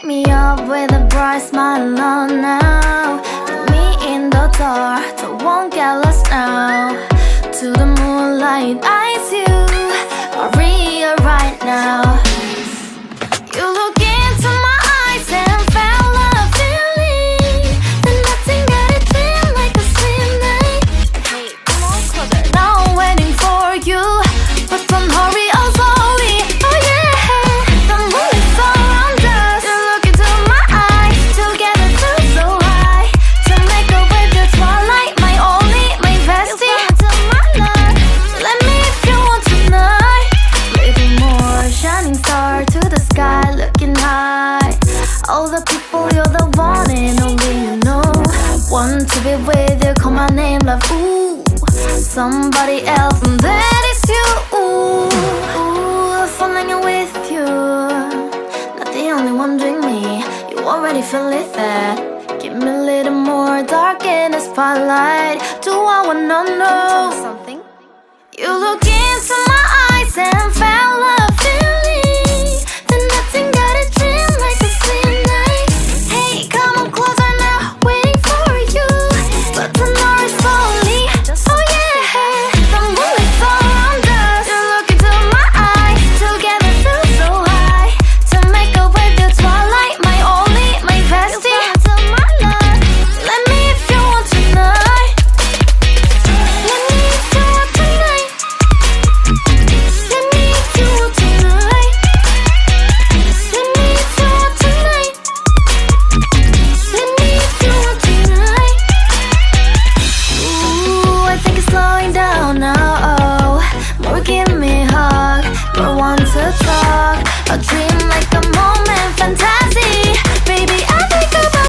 Wake me up with a bright smile on now. Put me in the dark, so won't get lost now. To the moonlight, eyes you, Maria right now. You look into my eyes and felt a feeling that nothing got it feel like a slim night. Hey, come on closer. Now I'm waiting for you, but don't hurry, oh slowly. Oh yeah, the moon is around us. You look into my eyes, together feel so high. To make a way the twilight, my only, my bestie. Into my life, let me if you want tonight. Little more shining star to the sky, looking high. All the people, you're the one and only you know. Want to be with you, call my name, love, ooh. Somebody else, and that is you, ooh. Falling with you, not the only one doing me. You already feel it there. Give me a little more dark in the spotlight. Do I wanna know something? You look into my eyes and felt a feeling that nothing got a dream like a slim night. Hey, come on closer now, waiting for you, but tomorrow is slowly. Oh yeah, the moon is around us. You look into my eyes, together feel so high. To make a way the twilight, my only, my bestie. Into my life, let me if you want tonight. Let me if you want tonight. Let me if you want tonight. Let me if you want tonight. Let me if you want tonight. Ooh, I think it's slowing down now. Oh, more give me a hug, more want to talk. I'll